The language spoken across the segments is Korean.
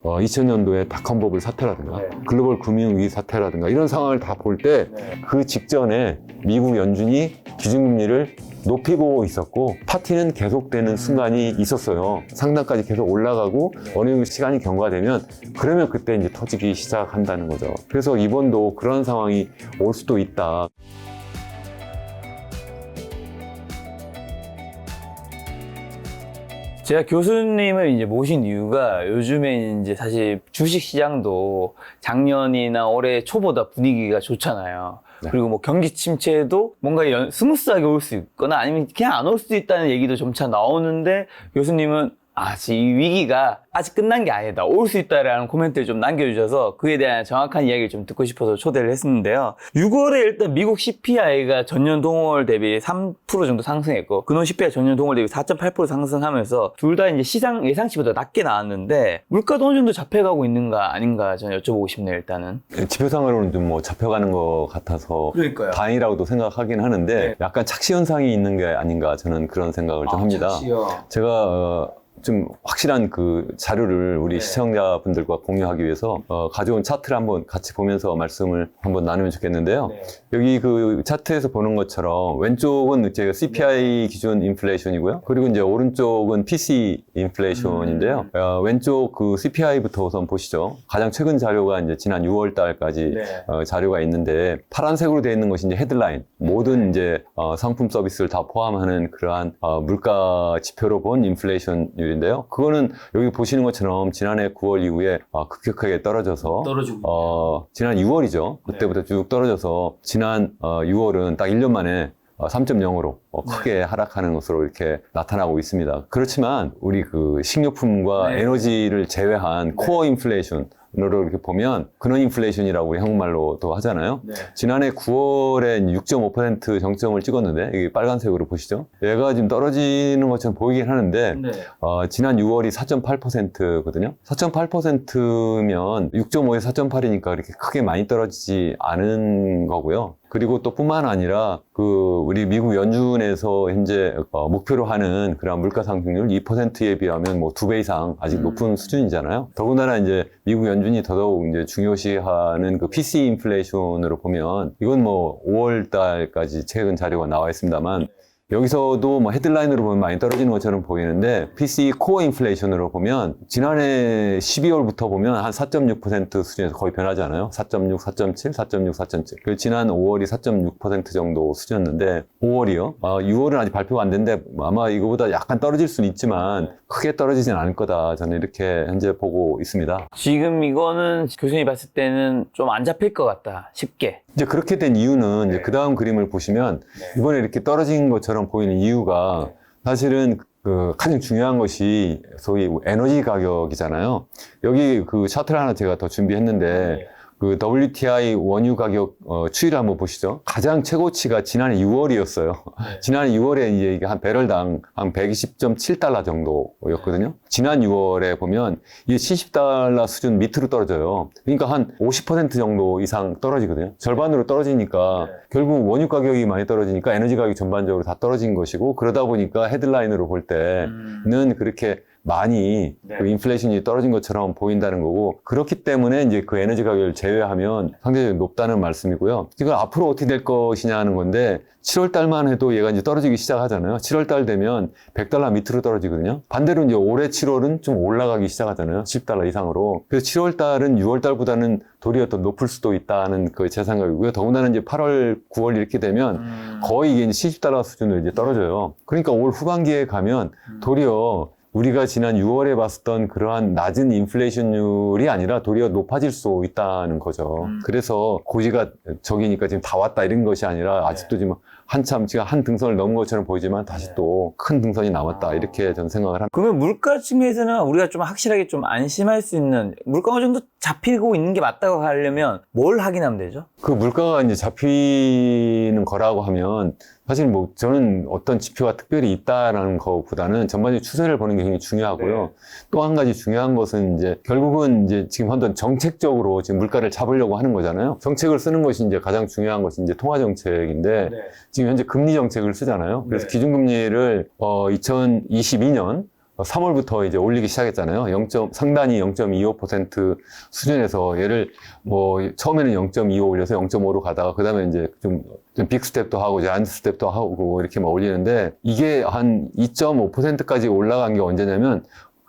2000년도에 닷컴 버블 사태라든가 글로벌 금융위기 사태라든가 이런 상황을 다 볼 때 그 직전에 미국 연준이 기준금리를 높이고 있었고 파티는 계속되는 순간이 있었어요. 상단까지 계속 올라가고 어느 정도 시간이 경과되면 그러면 그때 이제 터지기 시작한다는 거죠. 그래서 이번도 그런 상황이 올 수도 있다. 제가 교수님을 이제 모신 이유가 요즘에 이제 사실 주식 시장도 작년이나 올해 초보다 분위기가 좋잖아요. 네. 그리고 뭐 경기 침체도 뭔가 스무스하게 올 수 있거나 아니면 그냥 안 올 수도 있다는 얘기도 점차 나오는데 교수님은 이 위기가 아직 끝난 게 아니다. 올 수 있다라는 코멘트를 좀 남겨주셔서 그에 대한 정확한 이야기를 좀 듣고 싶어서 초대를 했었는데요. 6월에 일단 미국 CPI가 전년 동월 대비 3% 정도 상승했고, 근원 CPI 전년 동월 대비 4.8% 상승하면서 둘 다 이제 시장 예상치보다 낮게 나왔는데, 물가도 어느 정도 잡혀가고 있는가 아닌가 저는 여쭤보고 싶네요, 일단은. 지표상으로는 좀 뭐 잡혀가는 것 같아서 그러니까요. 다행이라고도 생각하긴 하는데 네. 약간 착시 현상이 있는 게 아닌가 저는 그런 생각을 좀 합니다. 착시요. 제가 좀 확실한 그 자료를 우리 시청자분들과 공유하기 위해서 가져온 차트를 한번 같이 보면서 말씀을 한번 나누면 좋겠는데요. 여기 그 차트에서 보는 것처럼 왼쪽은 이제 CPI 기준 인플레이션이고요. 그리고 이제 오른쪽은 PC 인플레이션인데요. 왼쪽 그 CPI부터 우선 보시죠. 가장 최근 자료가 이제 지난 6월 달까지 자료가 있는데 파란색으로 되어 있는 것이 이제 헤드라인. 모든 이제 상품 서비스를 다 포함하는 그러한 물가 지표로 본 인플레이션 인데요. 그거는 여기 보시는 것처럼 지난해 9월 이후에 급격하게 떨어져서 지난 6월이죠. 그때부터 쭉 떨어져서 지난 6월은 딱 1년 만에 3.0으로 크게 하락하는 것으로 이렇게 나타나고 있습니다. 그렇지만 우리 그 식료품과 에너지를 제외한 코어 인플레이션 으로 이렇게 보면 근원 인플레이션이라고 우리 한국말로도 하잖아요. 지난해 9월에 6.5% 정점을 찍었는데 이게 빨간색으로 보시죠. 얘가 지금 떨어지는 것처럼 보이긴 하는데 지난 6월이 4.8%거든요. 4.8%면 6.5에 4.8이니까 그렇게 크게 많이 떨어지지 않은 거고요. 그리고 또 뿐만 아니라 그 우리 미국 연준에서 현재 목표로 하는 그런 물가 상승률 2%에 비하면 뭐 2배 이상 아직 높은 수준이잖아요. 더군다나 이제 미국 연준이 더더욱 이제 중요시하는 그 PC 인플레이션으로 보면 이건 뭐 5월 달까지 최근 자료가 나와 있습니다만 여기서도 뭐 헤드라인으로 보면 많이 떨어지는 것처럼 보이는데 PC 코어 인플레이션으로 보면 지난해 12월부터 보면 한 4.6% 수준에서 거의 변하지 않아요. 4.6, 4.7, 4.6, 4.7. 그리고 지난 5월이 4.6% 정도 수준이었는데 5월이요. 6월은 아직 발표가 안 됐는데 아마 이거보다 약간 떨어질 수는 있지만 크게 떨어지진 않을 거다. 저는 이렇게 현재 보고 있습니다. 지금 이거는 교수님이 봤을 때는 좀 안 잡힐 것 같다. 쉽게. 이제 그렇게 된 이유는 이제 그 다음 그림을 보시면 이번에 이렇게 떨어진 것처럼 보이는 이유가 사실은 그 가장 중요한 것이 소위 에너지 가격이잖아요. 여기 그 차트를 하나 제가 더 준비했는데 그 WTI 원유 가격 추이를 한번 보시죠. 가장 최고치가 지난해 6월이었어요. 지난해 6월에 이제 이게 한 배럴당 한 120.7달러 정도였거든요. 지난 6월에 보면 이게 70달러 수준 밑으로 떨어져요. 그러니까 한 50% 정도 이상 떨어지거든요. 절반으로 떨어지니까 결국 원유 가격이 많이 떨어지니까 에너지 가격이 전반적으로 다 떨어진 것이고 그러다 보니까 헤드라인으로 볼 때는 그렇게 많이 그 인플레이션이 떨어진 것처럼 보인다는 거고 그렇기 때문에 이제 그 에너지 가격을 제외하면 상대적으로 높다는 말씀이고요. 이걸 앞으로 어떻게 될 것이냐 하는 건데 7월 달만 해도 얘가 이제 떨어지기 시작하잖아요. 7월 달 되면 100달러 밑으로 떨어지거든요. 반대로 이제 올해 7월은 좀 올라가기 시작하잖아요. 10달러 이상으로. 그래서 7월 달은 6월 달보다는 도리어 더 높을 수도 있다는 그 제 생각이고요. 더군다나 이제 8월, 9월 이렇게 되면 거의 이게 이제 70달러 수준으로 이제 떨어져요. 그러니까 올 후반기에 가면 도리어 우리가 지난 6월에 봤었던 그러한 낮은 인플레이션율이 아니라 도리어 높아질 수 있다는 거죠. 그래서 고지가 저기니까 지금 다 왔다 이런 것이 아니라 아직도 지금 한참 지금 한 등선을 넘은 것처럼 보이지만 다시 또 큰 등선이 남았다 이렇게 저는 생각을 합니다. 그러면 물가 측면에서는 우리가 좀 확실하게 좀 안심할 수 있는 물가 어느 정도 잡히고 있는 게 맞다고 하려면 뭘 확인하면 되죠? 그 물가가 이제 잡히는 거라고 하면 사실 뭐 저는 어떤 지표가 특별히 있다라는 것보다는 전반적인 추세를 보는 게 굉장히 중요하고요. 또 한 가지 중요한 것은 이제 결국은 이제 지금 어떤 정책적으로 지금 물가를 잡으려고 하는 거잖아요. 정책을 쓰는 것이 이제 가장 중요한 것이 이제 통화 정책인데 지금 현재 금리 정책을 쓰잖아요. 그래서 기준금리를 2022년 3월부터 이제 올리기 시작했잖아요. 상단이 0.25% 수준에서 얘를 처음에는 0.25 올려서 0.5로 가다가 그 다음에 이제 좀 빅스텝도 하고 이제 안스텝도 하고 이렇게 막 올리는데 이게 한 2.5%까지 올라간 게 언제냐면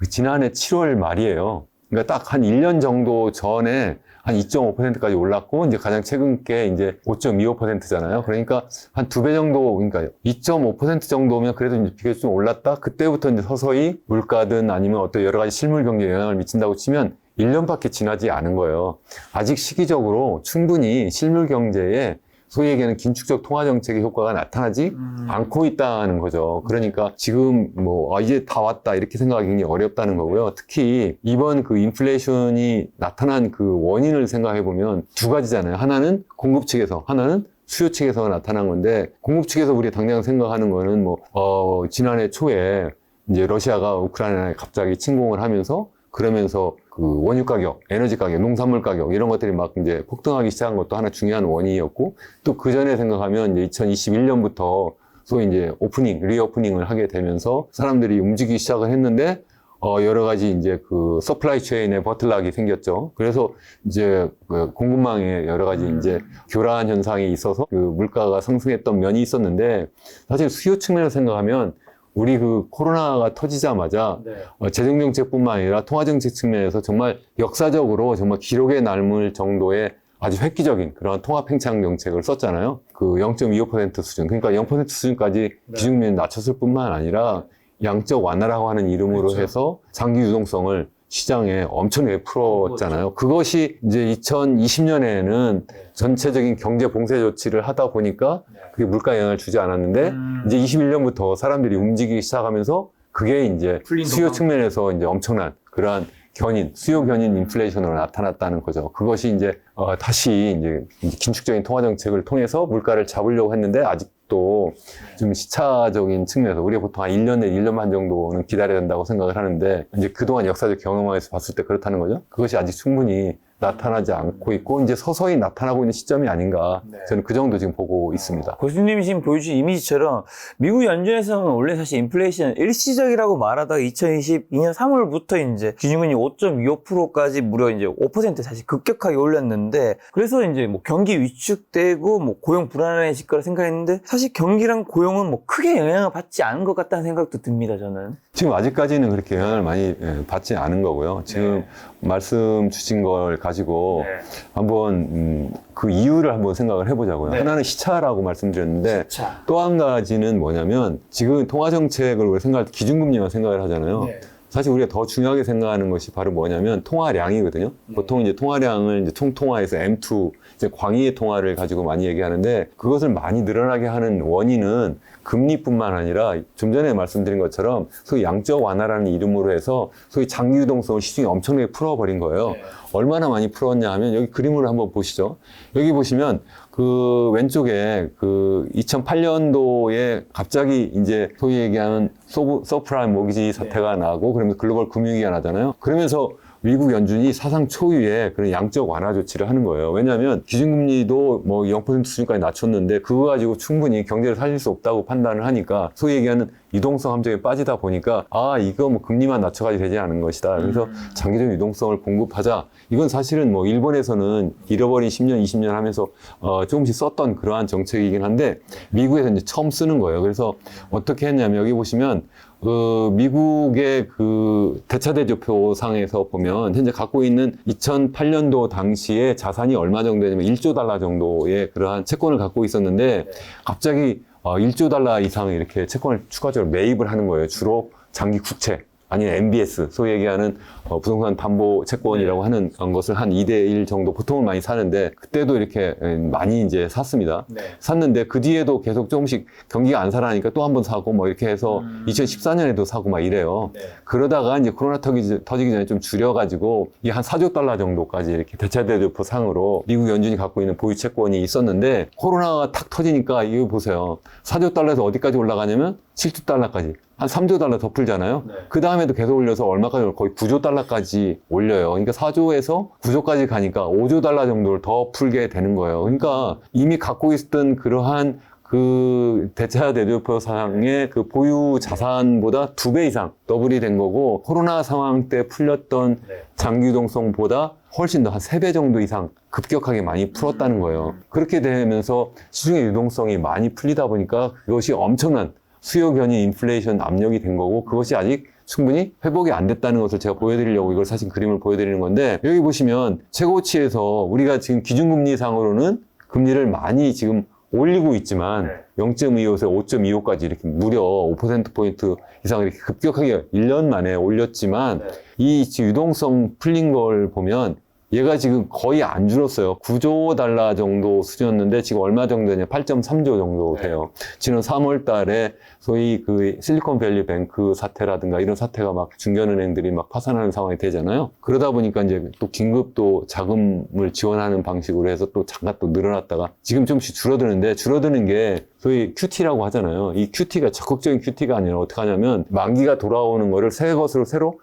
지난해 7월 말이에요. 그러니까 딱 한 1년 정도 전에 한 2.5%까지 올랐고, 이제 가장 최근 게 이제 5.25%잖아요. 그러니까 한 2배 정도, 그러니까 2.5% 정도면 그래도 이제 비교적 좀 올랐다? 그때부터 이제 서서히 물가든 아니면 어떤 여러 가지 실물 경제에 영향을 미친다고 치면 1년밖에 지나지 않은 거예요. 아직 시기적으로 충분히 실물 경제에 소위 얘기하는 긴축적 통화정책의 효과가 나타나지 않고 있다는 거죠. 그러니까 지금 이제 다 왔다 이렇게 생각하기 굉장히 어렵다는 거고요. 특히 이번 그 인플레이션이 나타난 그 원인을 생각해 보면 두 가지잖아요. 하나는 공급 측에서, 하나는 수요 측에서 나타난 건데, 공급 측에서 우리 당장 생각하는 거는 지난해 초에 이제 러시아가 우크라이나에 갑자기 침공을 하면서 그러면서 그 원유 가격, 에너지 가격, 농산물 가격 이런 것들이 막 이제 폭등하기 시작한 것도 하나 중요한 원인이었고, 또 그 전에 생각하면 이제 2021년부터 소위 이제 리오프닝을 하게 되면서 사람들이 움직이기 시작을 했는데 여러 가지 이제 그 서플라이 체인에 버틀락이 생겼죠. 그래서 이제 그 공급망에 여러 가지 이제 교란 현상이 있어서 그 물가가 상승했던 면이 있었는데, 사실 수요 측면에서 생각하면 우리 그 코로나가 터지자마자 재정정책뿐만 아니라 통화정책 측면에서 정말 역사적으로 정말 기록에 남을 정도의 아주 획기적인 그런 통화팽창 정책을 썼잖아요. 그 0.25% 수준, 그러니까 0% 수준까지 기준금리를 낮췄을 뿐만 아니라 양적 완화라고 하는 이름으로 해서 장기 유동성을 시장에 엄청나게 풀었잖아요. 그것이 이제 2020년에는 전체적인 경제 봉쇄 조치를 하다 보니까 그게 물가 영향을 주지 않았는데, 이제 21년부터 사람들이 움직이기 시작하면서 그게 이제 수요 측면에서 이제 엄청난 그러한 수요 견인 인플레이션으로 나타났다는 거죠. 그것이 이제 다시 이제 긴축적인 통화 정책을 통해서 물가를 잡으려고 했는데, 아직도 좀 시차적인 측면에서 우리가 보통 한 1년 내 1년 반 정도는 기다려야 된다고 생각을 하는데, 이제 그동안 역사적 경험에서 봤을 때 그렇다는 거죠. 그것이 아직 충분히 나타나지 않고 있고 이제 서서히 나타나고 있는 시점이 아닌가, 저는 그 정도 지금 보고 있습니다. 교수님이 지금 보여주신 이미지처럼 미국 연준에서는 원래 사실 인플레이션 일시적이라고 말하다가 2022년 3월부터 이제 기준금리 5.25%까지 무려 이제 5% 사실 급격하게 올렸는데, 그래서 이제 경기 위축되고 고용 불안해질 거라 생각했는데, 사실 경기랑 고용은 크게 영향을 받지 않은 것 같다는 생각도 듭니다, 저는. 지금 아직까지는 그렇게 영향을 많이 받지 않은 거고요. 지금 말씀 주신 걸 가지고 한번 그 이유를 한번 생각을 해보자고요. 하나는 시차라고 말씀드렸는데, 또 한 가지는 뭐냐면 지금 통화정책을 우리가 생각할 때 기준금리만 생각을 하잖아요. 사실 우리가 더 중요하게 생각하는 것이 바로 뭐냐면 통화량이거든요. 보통 이제 통화량을 이제 총통화해서 M2, 이제 광의의 통화를 가지고 많이 얘기하는데, 그것을 많이 늘어나게 하는 원인은 금리뿐만 아니라 좀 전에 말씀드린 것처럼 소위 양적 완화라는 이름으로 해서 소위 장기 유동성을 시중에 엄청나게 풀어버린 거예요. 얼마나 많이 풀었냐 하면 여기 그림을 한번 보시죠. 여기 보시면 그 왼쪽에 그 2008년도에 갑자기 이제 소위 얘기하는 서프라임 모기지 사태가 나고, 그러면서 글로벌 금융위기가 나잖아요. 그러면서 미국 연준이 사상 초유의 그런 양적 완화 조치를 하는 거예요. 왜냐하면 기준금리도 0% 수준까지 낮췄는데 그거 가지고 충분히 경제를 살릴 수 없다고 판단을 하니까, 소위 얘기하는 유동성 함정에 빠지다 보니까 이거 금리만 낮춰가지고 되지 않은 것이다. 그래서 장기적 유동성을 공급하자. 이건 사실은 일본에서는 잃어버린 10년, 20년 하면서 조금씩 썼던 그러한 정책이긴 한데, 미국에서 이제 처음 쓰는 거예요. 그래서 어떻게 했냐면 여기 보시면 미국의 그 대차대조표상에서 보면 현재 갖고 있는 2008년도 당시에 자산이 얼마 정도 되냐면 1조 달러 정도의 그러한 채권을 갖고 있었는데, 갑자기 1조 달러 이상 이렇게 채권을 추가적으로 매입을 하는 거예요. 주로 장기 국채, 아니면 MBS, 소위 얘기하는 부동산 담보 채권이라고 하는 것을 한 2대1 정도 보통은 많이 사는데, 그때도 이렇게 많이 이제 샀습니다. 샀는데 그 뒤에도 계속 조금씩 경기가 안 살아나니까 또 한 번 사고 이렇게 해서 2014년에도 사고 이래요. 그러다가 이제 코로나 터지기 전에 좀 줄여가지고 이게 한 4조 달러 정도까지 이렇게 대차대조표 상으로 미국 연준이 갖고 있는 보유 채권이 있었는데, 코로나가 탁 터지니까 이거 보세요. 4조 달러에서 어디까지 올라가냐면 7조 달러까지. 한 3조 달러 더 풀잖아요. 그 다음에도 계속 올려서 얼마까지 올라요? 거의 9조 달러까지 올려요. 그러니까 4조에서 9조까지 가니까 5조 달러 정도를 더 풀게 되는 거예요. 그러니까 이미 갖고 있었던 그러한 그 대차 대조표 상의 그 보유 자산보다 2배 이상 더블이 된 거고, 코로나 상황 때 풀렸던 장기 유동성보다 훨씬 더 한 3배 정도 이상 급격하게 많이 풀었다는 거예요. 그렇게 되면서 시중의 유동성이 많이 풀리다 보니까 그것이 엄청난 수요 견인 인플레이션 압력이 된 거고, 그것이 아직 충분히 회복이 안 됐다는 것을 제가 보여드리려고 이걸 사진 그림을 보여드리는 건데, 여기 보시면 최고치에서 우리가 지금 기준금리상으로는 금리를 많이 지금 올리고 있지만 0.25에서 5.25까지 이렇게 무려 5%포인트 이상 이렇게 급격하게 1년 만에 올렸지만 이 유동성 풀린 걸 보면 얘가 지금 거의 안 줄었어요. 9조 달러 정도 수준이었는데 지금 얼마 정도 되냐? 8.3조 정도 돼요. 지난 3월 달에 소위 그 실리콘밸리 뱅크 사태라든가 이런 사태가 막 중견은행들이 막 파산하는 상황이 되잖아요. 그러다 보니까 이제 또 긴급 또 자금을 지원하는 방식으로 해서 또 잠깐 또 늘어났다가 지금 좀씩 줄어드는데, 줄어드는 게 소위 QT라고 하잖아요. 이 QT가 적극적인 QT가 아니라 어떻게 하냐면 만기가 돌아오는 거를 새 것으로 새로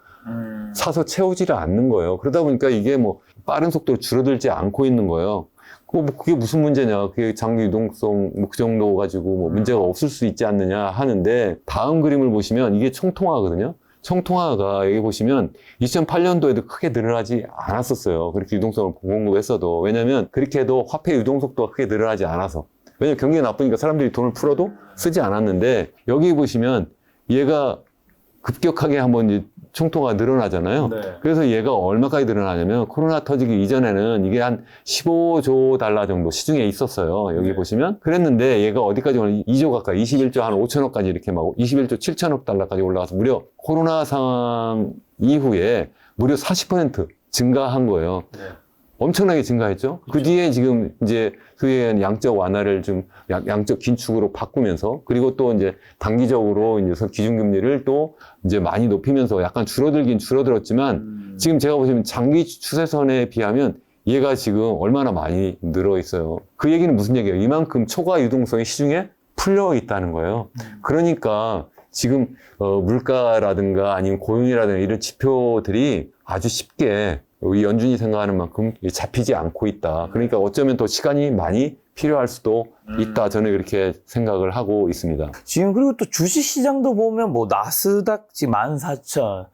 사서 채우지를 않는 거예요. 그러다 보니까 이게 뭐 빠른 속도로 줄어들지 않고 있는 거예요. 그게 무슨 문제냐. 그게 장기 유동성 뭐 그 정도 가지고 뭐 문제가 없을 수 있지 않느냐 하는데, 다음 그림을 보시면 이게 총통화거든요. 총통화가 여기 보시면 2008년도에도 크게 늘어나지 않았었어요. 그렇게 유동성을 공급했어도. 왜냐면 그렇게 해도 화폐 유동속도가 크게 늘어나지 않아서. 왜냐면 경기가 나쁘니까 사람들이 돈을 풀어도 쓰지 않았는데, 여기 보시면 얘가 급격하게 한번 이제 총통화가 늘어나잖아요. 그래서 얘가 얼마까지 늘어나냐면, 코로나 터지기 이전에는 이게 한 15조 달러 정도 시중에 있었어요. 여기 보시면. 그랬는데 얘가 어디까지 오냐, 2조 가까이, 21조 한 5천억까지 이렇게 막 21조 7천억 달러까지 올라가서 무려 코로나 상황 이후에 무려 40% 증가한 거예요. 엄청나게 증가했죠. 그 뒤에 지금 이제 그의 양적 완화를 좀 양적 긴축으로 바꾸면서, 그리고 또 이제 단기적으로 이제 기준금리를 또 이제 많이 높이면서 약간 줄어들긴 줄어들었지만, 지금 제가 보시면 장기 추세선에 비하면 얘가 지금 얼마나 많이 늘어 있어요. 그 얘기는 무슨 얘기예요? 이만큼 초과 유동성이 시중에 풀려 있다는 거예요. 그러니까 지금 물가라든가 아니면 고용이라든가 이런 지표들이 아주 쉽게 이 연준이 생각하는 만큼 잡히지 않고 있다. 그러니까 어쩌면 더 시간이 많이 필요할 수도 있다. 저는 그렇게 생각을 하고 있습니다. 지금 그리고 또 주식시장도 보면 뭐 나스닥 지금 14,000,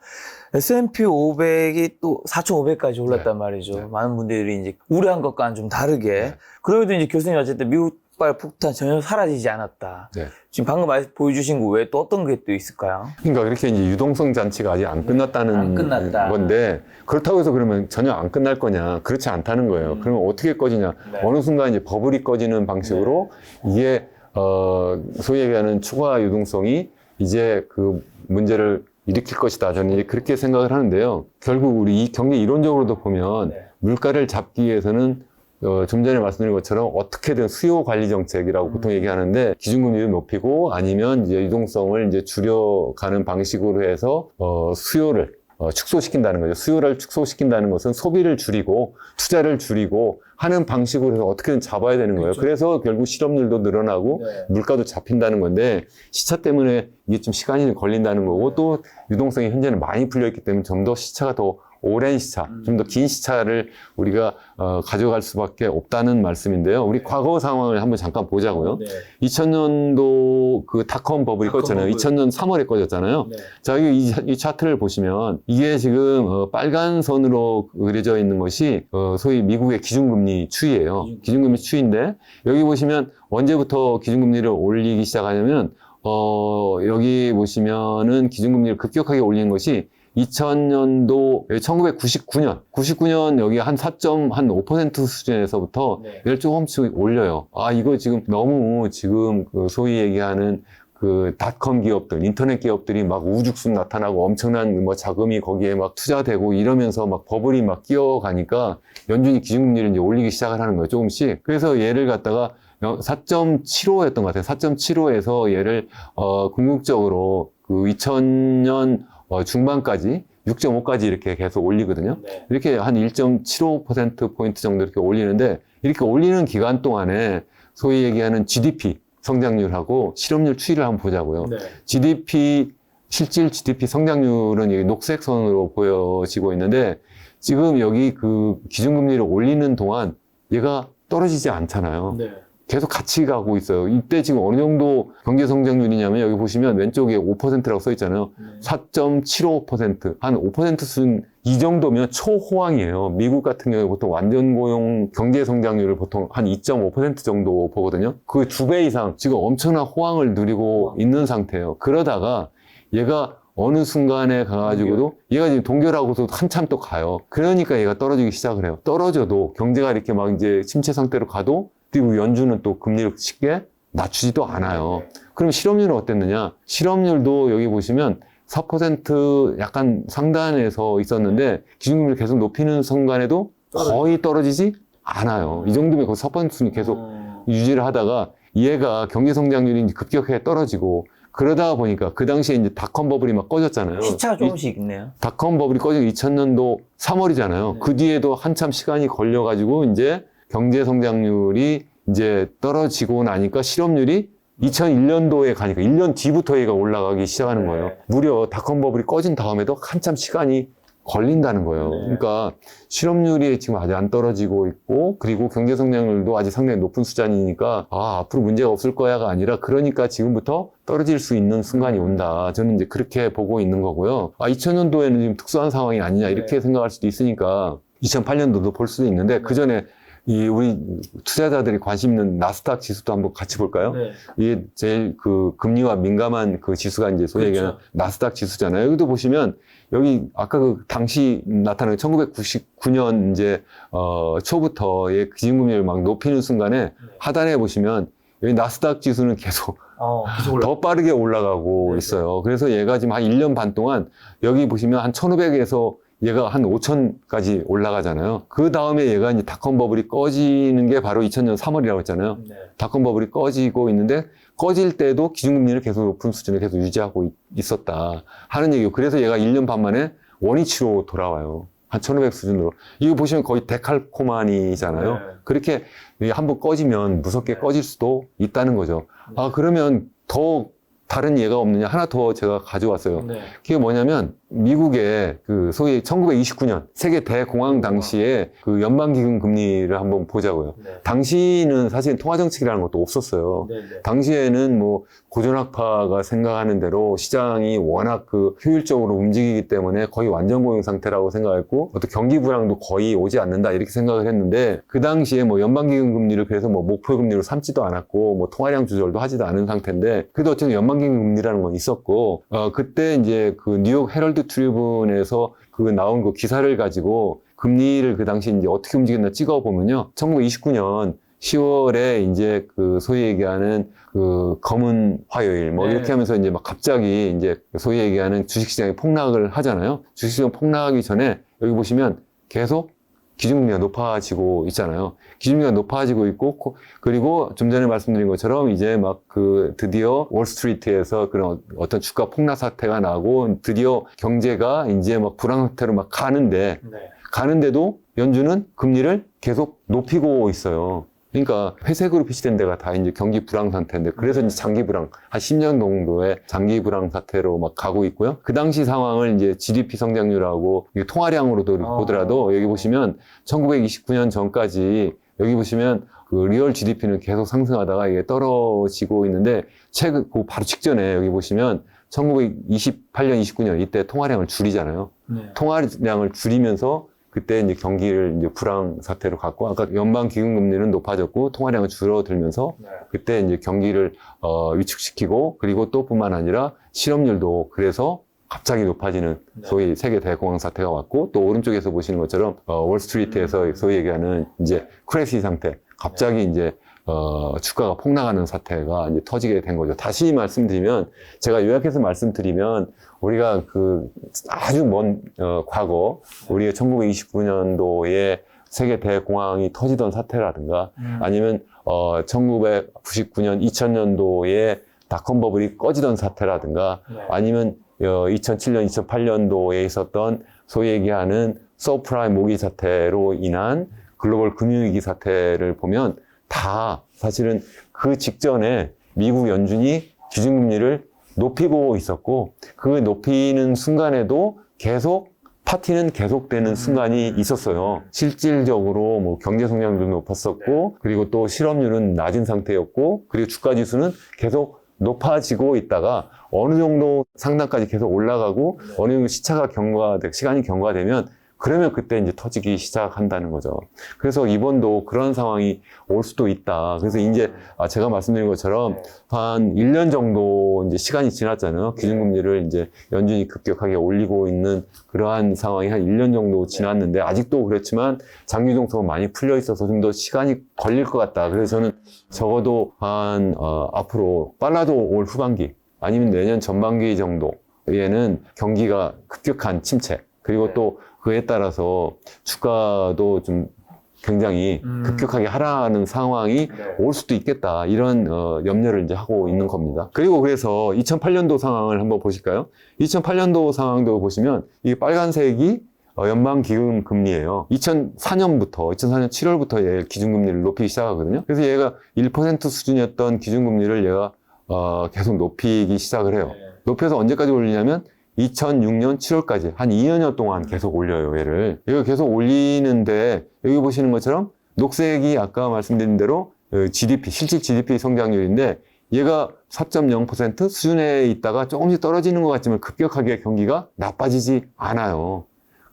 S&P 500이 또 4,500까지 올랐단 말이죠. 많은 분들이 이제 우려한 것과는 좀 다르게. 그럼에도 이제 교수님 어쨌든 미국발 폭탄 전혀 사라지지 않았다. 지금 방금 보여주신 거 외에 또 어떤 게 또 있을까요? 그러니까 그렇게 이제 유동성 잔치가 아직 안 끝났다는 건데, 그렇다고 해서 그러면 전혀 안 끝날 거냐? 그렇지 않다는 거예요. 그러면 어떻게 꺼지냐? 어느 순간 이제 버블이 꺼지는 방식으로 이게 소위 얘기하는 초과 유동성이 이제 그 문제를 일으킬 것이다. 저는 이제 그렇게 생각을 하는데요. 결국 우리 이 경제 이론적으로도 보면 물가를 잡기 위해서는 좀 전에 말씀드린 것처럼 어떻게든 수요 관리 정책이라고 보통 얘기하는데, 기준금리를 높이고 아니면 이제 유동성을 이제 줄여가는 방식으로 해서 수요를 축소시킨다는 거죠. 수요를 축소시킨다는 것은 소비를 줄이고 투자를 줄이고 하는 방식으로 해서 어떻게든 잡아야 되는 거예요. 그래서 결국 실업률도 늘어나고 물가도 잡힌다는 건데, 시차 때문에 이게 좀 시간이 걸린다는 거고, 또 유동성이 현재는 많이 풀려있기 때문에 좀 더 시차가 더 오랜 시차, 좀 더 긴 시차를 우리가 가져갈 수밖에 없다는 말씀인데요. 우리 과거 상황을 한번 잠깐 보자고요. 2000년도 그 닷컴 버블이 껐잖아요. 2000년 3월에 꺼졌잖아요. 자, 이 차트를 보시면 이게 지금 빨간 선으로 그려져 있는 것이 소위 미국의 기준금리 추이예요. 기준금리 추이인데, 여기 보시면 언제부터 기준금리를 올리기 시작하냐면 여기 보시면은 기준금리를 급격하게 올리는 것이 2000년도, 1999년 여기 한 4.5% 수준에서부터 얘를 조금씩 올려요. 아, 이거 지금 너무 지금 그 소위 얘기하는 그 닷컴 기업들, 인터넷 기업들이 막 우죽순 나타나고 엄청난 뭐 자금이 거기에 막 투자되고 이러면서 막 버블이 막 끼어가니까 연준이 기준금리를 이제 올리기 시작을 하는 거예요, 조금씩. 그래서 얘를 갖다가 4.75였던 것 같아요. 4.75에서 얘를 궁극적으로 그 2000년 중반까지 6.5까지 이렇게 계속 올리거든요. 이렇게 한 1.75%포인트 정도 이렇게 올리는데, 이렇게 올리는 기간 동안에 소위 얘기하는 GDP 성장률하고 실업률 추이를 한번 보자고요. 실질 GDP 성장률은 여기 녹색 선으로 보여지고 있는데, 지금 여기 그 기준금리를 올리는 동안 얘가 떨어지지 않잖아요. 계속 같이 가고 있어요. 이때 지금 어느 정도 경제 성장률이냐면 여기 보시면 왼쪽에 5%라고 써 있잖아요. 4.75%, 한 5% 수준 이 정도면 초호황이에요. 미국 같은 경우에 보통 완전 고용 경제 성장률을 보통 한 2.5% 정도 보거든요. 그 2배 이상 지금 엄청난 호황을 누리고 있는 상태예요. 그러다가 얘가 어느 순간에 가가지고도 얘가 지금 동결하고서 한참 또 가요. 그러니까 얘가 떨어지기 시작을 해요. 떨어져도 경제가 이렇게 막 이제 침체 상태로 가도 그리고 연준은 또 금리를 쉽게 낮추지도 않아요. 그럼 실업률은 어땠느냐? 실업률도 여기 보시면 4% 약간 상단에서 있었는데 기준금리를 계속 높이는 순간에도 거의 떨어지지 않아요. 이 정도면 거의 4%는 계속 유지를 하다가 얘가 경제 성장률이 급격하게 떨어지고 그러다 보니까 그 당시에 이제 닷컴 버블이 막 꺼졌잖아요. 시차 조금씩 있네요. 닷컴 버블이 꺼진 2000년도 3월이잖아요. 네. 그 뒤에도 한참 시간이 걸려가지고 이제 경제 성장률이 이제 떨어지고 나니까 실업률이 2001년도에 가니까 1년 뒤부터 얘가 올라가기 시작하는 거예요. 무려 닷컴 버블이 꺼진 다음에도 한참 시간이 걸린다는 거예요. 그러니까 실업률이 지금 아직 안 떨어지고 있고 그리고 경제 성장률도 아직 상당히 높은 수준이니까 앞으로 문제가 없을 거야가 아니라 그러니까 지금부터 떨어질 수 있는 순간이 온다. 저는 이제 그렇게 보고 있는 거고요. 2000년도에는 지금 특수한 상황이 아니냐 이렇게 생각할 수도 있으니까 2008년도도 볼 수도 있는데 그 전에 우리 투자자들이 관심 있는 나스닥 지수도 한번 같이 볼까요? 네. 이게 제일 그 금리와 민감한 그 지수가 이제 소위 그렇죠. 얘기하는 나스닥 지수잖아요. 여기도 보시면 여기 아까 그 당시 나타난 1999년 이제 초부터의 기준금리를 막 높이는 순간에 하단에 보시면 여기 나스닥 지수는 계속 더 빠르게 올라가고 있어요. 그래서 얘가 지금 한 1년 반 동안 여기 보시면 한 1500에서 얘가 한 5,000까지 올라가잖아요. 그 다음에 얘가 이제 닷컴 버블이 꺼지는 게 바로 2000년 3월이라고 했잖아요. 닷컴 버블이 꺼지고 있는데 꺼질 때도 기준금리를 계속 높은 수준을 계속 유지하고 있었다 하는 얘기고 그래서 얘가 1년 반 만에 원위치로 돌아와요. 한 1500 수준으로. 이거 보시면 거의 데칼코마니잖아요. 그렇게 한번 꺼지면 무섭게 꺼질 수도 있다는 거죠. 그러면 더 다른 예가 없느냐 하나 더 제가 가져왔어요. 그게 뭐냐면 미국의 그 소위 1929년 세계 대공황 당시에 그 연방기금 금리를 한번 보자고요. 당시는 사실 통화정책이라는 것도 없었어요. 당시에는 뭐 고전학파가 생각하는 대로 시장이 워낙 그 효율적으로 움직이기 때문에 거의 완전 고용 상태라고 생각했고 어떤 경기 불황도 거의 오지 않는다 이렇게 생각을 했는데 그 당시에 뭐 연방기금 금리를 그래서 뭐 목표 금리로 삼지도 않았고 뭐 통화량 조절도 하지도 않은 상태인데 그래도 어쨌든 연방기금 금리라는 건 있었고 그때 이제 그 뉴욕 헤럴드 트리뷴에서 그 나온 그 기사를 가지고 금리를 그 당시 이제 어떻게 움직였나 찍어보면요. 1929년 10월에 이제 그 소위 얘기하는 그 검은 화요일 뭐 이렇게 하면서 이제 막 갑자기 이제 소위 얘기하는 주식시장이 폭락을 하잖아요. 주식시장 폭락하기 전에 여기 보시면 계속 기준금리가 높아지고 있잖아요. 기준금리가 높아지고 있고, 그리고 좀 전에 말씀드린 것처럼 이제 막 그 드디어 월스트리트에서 그런 어떤 주가 폭락 사태가 나고 드디어 경제가 이제 막 불황 상태로 막 가는데도 연준은 금리를 계속 높이고 있어요. 그러니까 회색으로 표시된 데가 다 이제 경기 불황 상태인데 그래서 이제 장기 불황 한 10년 정도의 장기 불황 사태로 막 가고 있고요. 그 당시 상황을 이제 GDP 성장률하고 통화량으로도 보더라도 여기 보시면 1929년 전까지 여기 보시면 그 리얼 GDP는 계속 상승하다가 이게 떨어지고 있는데 최근 그 바로 직전에 여기 보시면 1928년, 29년 이때 통화량을 줄이잖아요. 통화량을 줄이면서 그때 이제 경기를 이제 불황 사태로 갔고, 아까 연방 기금금리는 높아졌고, 통화량은 줄어들면서, 그때 이제 경기를, 위축시키고, 그리고 또 뿐만 아니라 실업률도 그래서 갑자기 높아지는 소위 세계 대공황 사태가 왔고, 또 오른쪽에서 보시는 것처럼, 월스트리트에서 소위 얘기하는 이제 크래시 상태, 갑자기 이제, 주가가 폭락하는 사태가 이제 터지게 된 거죠. 다시 말씀드리면, 제가 요약해서 말씀드리면, 우리가 그 아주 먼 과거 우리가 1929년도에 세계 대공황이 터지던 사태라든가 아니면 1999년 2000년도에 닷컴 버블이 꺼지던 사태라든가 아니면 2007년 2008년도에 있었던 소위 얘기하는 서프라임 모기 사태로 인한 글로벌 금융위기 사태를 보면 다 사실은 그 직전에 미국 연준이 기준금리를 높이고 있었고 그 높이는 순간에도 계속 파티는 계속되는 순간이 있었어요. 실질적으로 뭐 경제 성장률도 높았었고, 그리고 또 실업률은 낮은 상태였고, 그리고 주가 지수는 계속 높아지고 있다가 어느 정도 상단까지 계속 올라가고 어느 정도 시간이 경과되면 그러면 그때 이제 터지기 시작한다는 거죠. 그래서 이번도 그런 상황이 올 수도 있다. 그래서 이제 제가 말씀드린 것처럼 한 1년 정도 이제 시간이 지났잖아요. 기준금리를 이제 연준이 급격하게 올리고 있는 그러한 상황이 한 1년 정도 지났는데 아직도 그렇지만 장기 정도가 많이 풀려 있어서 좀 더 시간이 걸릴 것 같다. 그래서 저는 적어도 앞으로 빨라도 올 후반기 아니면 내년 전반기 정도에는 경기가 급격한 침체 그리고 또 그에 따라서 주가도 좀 굉장히 급격하게 하락하는 상황이 올 수도 있겠다. 이런 염려를 이제 하고 있는 겁니다. 그리고 그래서 2008년도 상황을 한번 보실까요? 2008년도 상황도 보시면 이 빨간색이 연방기금 금리예요. 2004년 7월부터 얘 기준금리를 높이기 시작하거든요. 그래서 얘가 1% 수준이었던 기준금리를 얘가 계속 높이기 시작을 해요. 높여서 언제까지 올리냐면 2006년 7월까지 한 2년여 동안 계속 올려요, 얘를. 이거 계속 올리는데 여기 보시는 것처럼 녹색이 아까 말씀드린 대로 GDP, 실질 GDP 성장률인데 얘가 4.0% 수준에 있다가 조금씩 떨어지는 것 같지만 급격하게 경기가 나빠지지 않아요.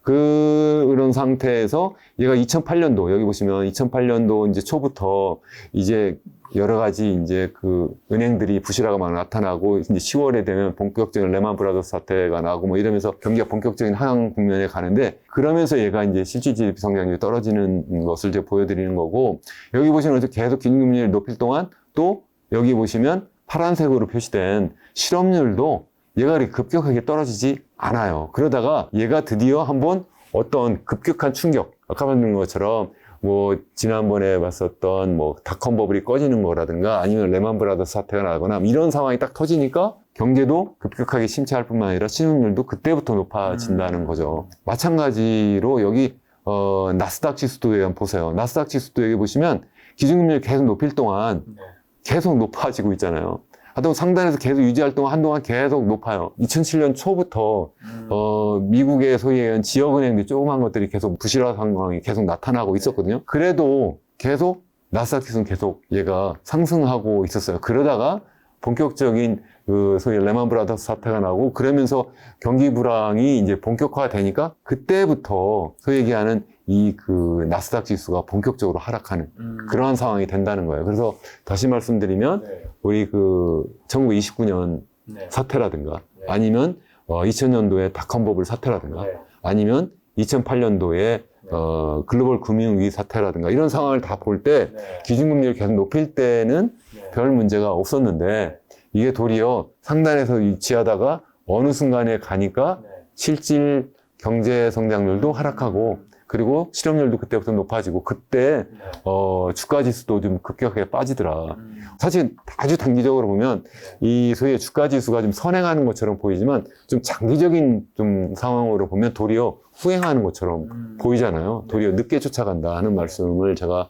그런 상태에서 얘가 2008년도, 여기 보시면 2008년도 이제 초부터 이제 여러 가지 이제 그 은행들이 부실화가 막 나타나고 이제 10월에 되면 본격적인 레만 브라더스 사태가 나고 뭐 이러면서 경기가 본격적인 하향 국면에 가는데 그러면서 얘가 이제 실질 GDP 성장률이 떨어지는 것을 이제 보여드리는 거고 여기 보시면 계속 기준금리를 높일 동안 또 여기 보시면 파란색으로 표시된 실업률도 얘가 그렇게 급격하게 떨어지지 않아요. 그러다가 얘가 드디어 한번 어떤 급격한 충격, 아까 말씀드린 것처럼 뭐 지난번에 봤었던 뭐 닷컴 버블이 꺼지는 거라든가 아니면 레만 브라더스 사태가 나거나 이런 상황이 딱 터지니까 경제도 급격하게 침체할 뿐만 아니라 실업률도 그때부터 높아진다는 거죠. 마찬가지로 여기 나스닥 지수도 한번 보세요. 나스닥 지수도 여기 보시면 기준금리를 계속 높일 동안 계속 높아지고 있잖아요. 하여튼 상단에서 계속 유지할 동안 한동안 계속 높아요. 2007년 초부터 미국의 소위 얘기하는 지역은행들 조그만 것들이 계속 부실화 상황이 계속 나타나고 있었거든요. 그래도 계속 나스닥 지수는 계속 얘가 상승하고 있었어요. 그러다가 본격적인 그 소위 레만 브라더스 사태가 나고 그러면서 경기 불황이 이제 본격화되니까 그때부터 소위 얘기하는 이 그 나스닥 지수가 본격적으로 하락하는 그러한 상황이 된다는 거예요. 그래서 다시 말씀드리면 우리 그 1929년 사태라든가 아니면 2000년도에 닷컴 버블 사태라든가 아니면 2008년도에 글로벌 금융위기 사태라든가 이런 상황을 다 볼 때 기준금리를 계속 높일 때는 별 문제가 없었는데 이게 도리어 상단에서 위치하다가 어느 순간에 가니까 실질 경제 성장률도 하락하고 그리고 실업률도 그때부터 높아지고 그때 주가 지수도 좀 급격하게 빠지더라. 사실 아주 단기적으로 보면 이 소위 주가 지수가 좀 선행하는 것처럼 보이지만 좀 장기적인 좀 상황으로 보면 도리어 후행하는 것처럼 보이잖아요. 도리어 늦게 쫓아간다 하는 말씀을 제가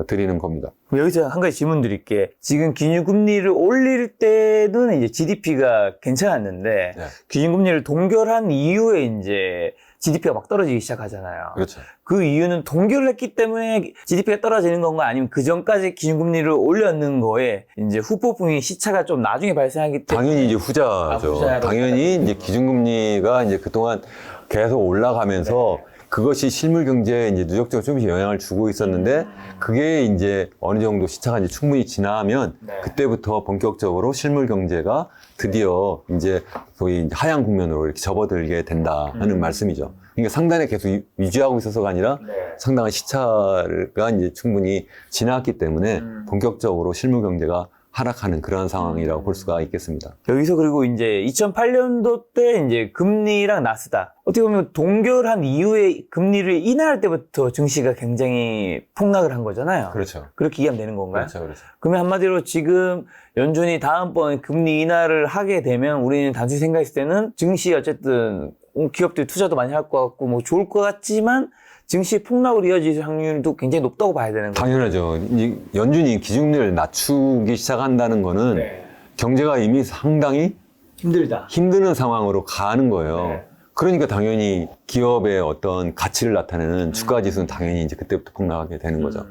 드리는 겁니다. 여기서 한 가지 질문 드릴게. 지금 기준금리를 올릴 때는 이제 GDP가 괜찮았는데 기준금리를 동결한 이후에 이제 GDP가 막 떨어지기 시작하잖아요. 그렇죠. 그 이유는 동결을 했기 때문에 GDP가 떨어지는 건가 아니면 그 전까지 기준금리를 올렸는 거에 이제 후폭풍이 시차가 좀 나중에 발생하기 때문에 당연히 이제 후자죠. 후자로 당연히 이제 기준금리가 이제 그동안 계속 올라가면서 그것이 실물 경제에 이제 누적적으로 조금씩 영향을 주고 있었는데 그게 이제 어느 정도 시차가 이제 충분히 지나면 그때부터 본격적으로 실물 경제가 드디어 이제 거의 하향 국면으로 이렇게 접어들게 된다 하는 말씀이죠. 그러니까 상단에 계속 유지하고 있어서가 아니라 상당한 시차가 이제 충분히 지났기 때문에 본격적으로 실물 경제가 하락하는 그런 상황이라고 볼 수가 있겠습니다. 여기서 그리고 이제 2008년도 때 이제 금리랑 나스닥 어떻게 보면 동결한 이후에 금리를 인하할 때부터 증시가 굉장히 폭락을 한 거잖아요. 그렇죠. 그렇게 이해하면 되는 건가요? 그렇죠. 그러면 한마디로 지금 연준이 다음번 금리 인하를 하게 되면 우리는 단순히 생각했을 때는 증시 어쨌든 기업들이 투자도 많이 할 것 같고 뭐 좋을 것 같지만 증시 폭락으로 이어질 확률도 굉장히 높다고 봐야 되는 거예요. 당연하죠. 연준이 기준금리를 낮추기 시작한다는 거는 경제가 이미 상당히 힘들다. 힘드는 상황으로 가는 거예요. 그러니까 당연히 기업의 어떤 가치를 나타내는 주가 지수는 당연히 이제 그때부터 폭락하게 되는 거죠.